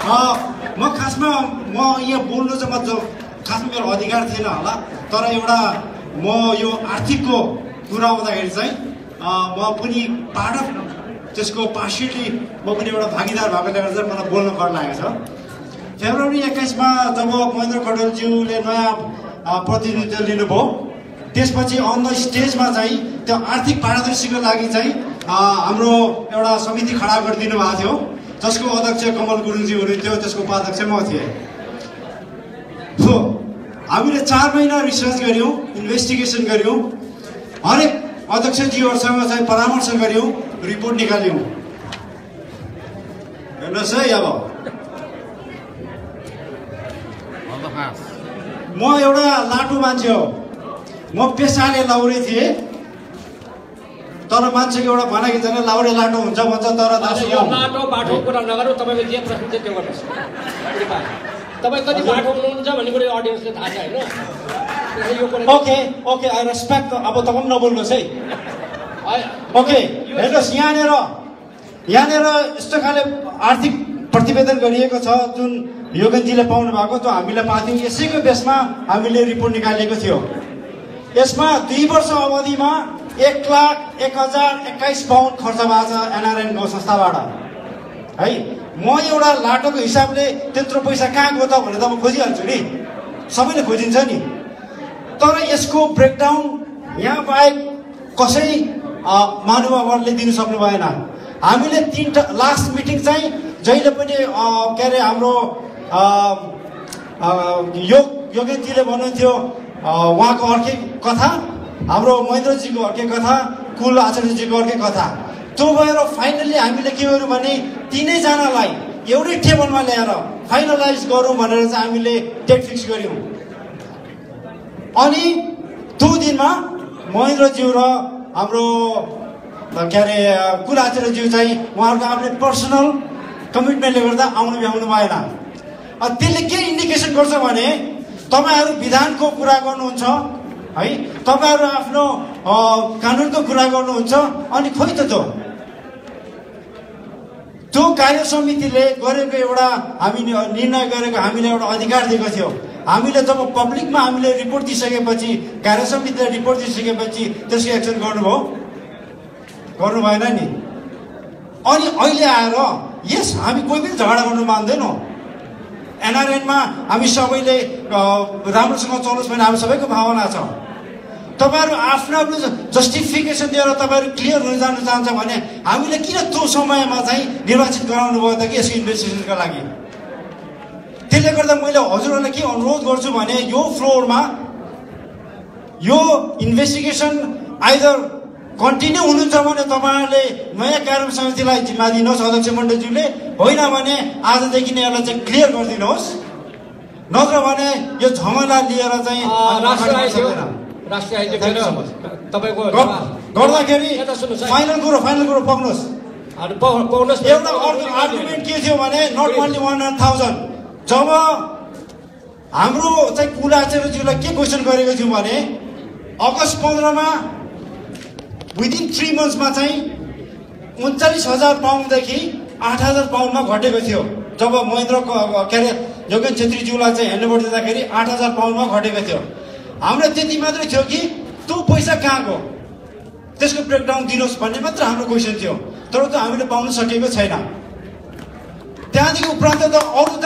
म खासमा म यहाँ बोल्नु चाहिँ म खासमा मेरो अधिकार थिएन होला, तर एउटा म यो आर्थिकको कुरा आउँदाखेरि चाहिँ म पनि पार्ट अफ त्यसको पार्सियली म पनि एउटा भागीदार भएकोले गर्दा चाहिँ मलाई बोल्न कर लागेको छ। फेब्रुअरी 21 जब महेन्द्र कटुलज्यूले नयाँ प्रतिनिधित्व लिनुभयो, त्यसपछि अन द स्टेजमा चाहिँ त्यो आर्थिक पारदर्शीको लागि चाहिँ हाम्रो एउटा समिति खडा गरिदिनु भएको थियो, जसको अध्यक्ष कमल गुरुङज्यू हुनुहुन्थ्यो, त्यसको उपाध्यक्ष म थिएँ। हामीले 4 महिना रिसर्च गऱ्यौँ, इन्भेस्टिगेसन गऱ्यौँ, हरेक अध्यक्षज्यूहरूसँग चाहिँ परामर्श गऱ्यौँ, रिपोर्ट निकाल्यौँ। हेर्नुहोस् है, अब म एउटा लाटो मान्छे हो, म पेसाले लाउरे थिएँ, तर मान्छेको एउटा भनाइ छैन लाउरे लाटो हुन्छ भन्छ, तर यो बाटो बाटो कुरा नगरौँ। तपाईँको जे प्रश्न छ त्यो गर्नुहोस्। तपाईँ कति बाटो हुनुहुन्छ भन्ने कुरा अडियन्सले थाहा छ होइन? Okay okay, I respect. अब तपाईँ पनि नबोल्नुहोस् है। ओके, हेर्नुहोस्, यहाँनिर यस्तो खाले आर्थिक प्रतिवेदन गरिएको छ जुन योगेनजीले पाउनु भएको, त्यो हामीले पाथ्यौँ। यसैको बेसमा हामीले रिपोर्ट निकालेको थियो। यसमा 2 वर्ष अवधिमा 1,01,021 पाउन्ड खर्च भएको छ एनआरएन गाउँ संस्थाबाट है। म एउटा लाटोको हिसाबले त्यत्रो पैसा कहाँ गयो त भनेर त म खोजिहाल्छु नि, सबैले खोजिन्छ नि। तर यसको ब्रेकडाउन यहाँ बाहेक कसै महानुभावहरूले दिनु सक्नु भएन। हामीले 3 लास्ट मिटिङ चाहिँ जहिले पनि के अरे हाम्रो योगेनजीले भन्नुहुन्थ्यो उहाँको अर्कै कथा, हाम्रो महेन्द्रजीको अर्कै कथा, कुल आचार्यजीको अर्कै कथा। त्यो भएर फाइनल्ली हामीले के गर्यौँ भने 3 जनालाई एउटै टेबलमा ल्याएर फाइनलाइज गरौँ भनेर चाहिँ हामीले डेट फिक्स गऱ्यौँ। अनि 2 दिनमा महेन्द्रज्यू र हाम्रो के अरे कुल आचार्यज्यू चाहिँ उहाँहरूको आफ्नो पर्सनल कमिटमेन्टले गर्दा आउनु भ्याउनु भएन। त्यसले के इन्डिकेसन गर्छ भने तपाईँहरू विधानको कुरा गर्नुहुन्छ है, तपाईँहरू आफ्नो कानुनको कुरा गर्नुहुन्छ, अनि खोइ त त्यो कार्य समितिले गरेको एउटा हामी निर्णय गरेको हामीले एउटा अधिकार दिएको थियो। हामीले जब पब्लिकमा हामीले रिपोर्ट दिइसकेपछि, कार्य समितिले रिपोर्ट दिइसकेपछि त्यसको एक्सन गर्नु भएन नि। अनि अहिले आएर यस हामी कोही पनि झगडा गर्नु मान्दैनौँ। एनआरएनमा हामी सबैले राम्रोसँग चलोस् भन्ने हामी सबैको भावना छ। तपाईँहरू आफ्नो आफ्नो जस्टिफिकेसन दिएर तपाईँहरू क्लियर हुन जानु चाहन्छ भने हामीले किन त्यो समयमा चाहिँ निर्वाचित गराउनु भयो त कि यसको इन्भेस्टिगेसनका लागि? त्यसले गर्दा मैले हजुरहरूलाई के अनुरोध गर्छु भने यो फ्लोरमा यो इन्भेस्टिगेसन आइदर कन्टिन्यू हुनुहुन्छ भने तपाईँहरूले नयाँ कार्य समितिलाई जिम्मा दिनुहोस् अध्यक्ष मण्डलज्यूले, होइन भने आजदेखि नै यसलाई चाहिँ क्लियर गरिदिनुहोस्, नत्र भने यो झमेला लिएर चाहिँ गर्दाखेरि फाइनल कुरो पक्नुहोस्। एउटा आर्गुमेन्ट के थियो भने नट ओन्ली 100,000। जब हाम्रो चाहिँ कुल आचार्यज्यूलाई के क्वेसन गरेको थियौँ भने अगस्त 15मा विदिन 3 मन्थ्समा चाहिँ 39,000 पाउन्डदेखि 8,000 पाउन्डमा घटेको थियो। जब महेन्द्र के अरे योगेन छेत्रीज्यूलाई चाहिँ ह्यान्डओभर दिँदाखेरि 8,000 पाउन्डमा घटेको थियो। हाम्रो त्यति मात्रै थियो कि त्यो पैसा कहाँ गयो, त्यसको ब्रेकडाउन दिनुहोस् भन्ने मात्र हाम्रो क्वेसन थियो, तर त्यो हामीले पाउन सकेको छैन। त्यहाँदेखि उपरान्त त अरू त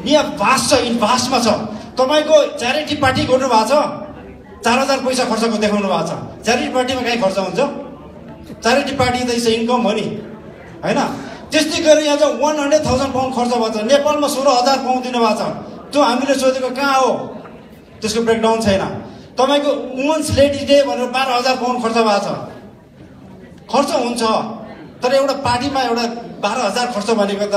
यहाँ भास्ट छ, भास्टमा छ। तपाईँको च्यारिटी पार्टी गर्नु भएको छ, 4,000 पैसा खर्चको देखाउनु भएको छ। च्यारिटी पार्टीमा कहीँ खर्च हुन्छ? च्यारिटी पार्टी त इज इन्कम हो नि, होइन? त्यस्तै गरेर यहाँ चाहिँ 100,000 पाउन्ड खर्च भएको छ। नेपालमा 16,000 पाउन्ड दिनुभएको छ, त्यो हामीले सोधेको कहाँ हो? त्यसको ब्रेकडाउन छैन। तपाईँको वुमेन्स लेडी डे भनेर 12,000 पाउन्ड खर्च भएको छ। खर्च हुन्छ, तर एउटा पार्टीमा एउटा 12,000 खर्च भनेको त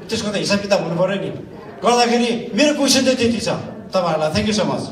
त्यसको त हिसाब किताब हुनु पऱ्यो नि। गर्दाखेरि मेरो क्वेसन चाहिँ त्यति छ तपाईँहरूलाई। Thank you so much.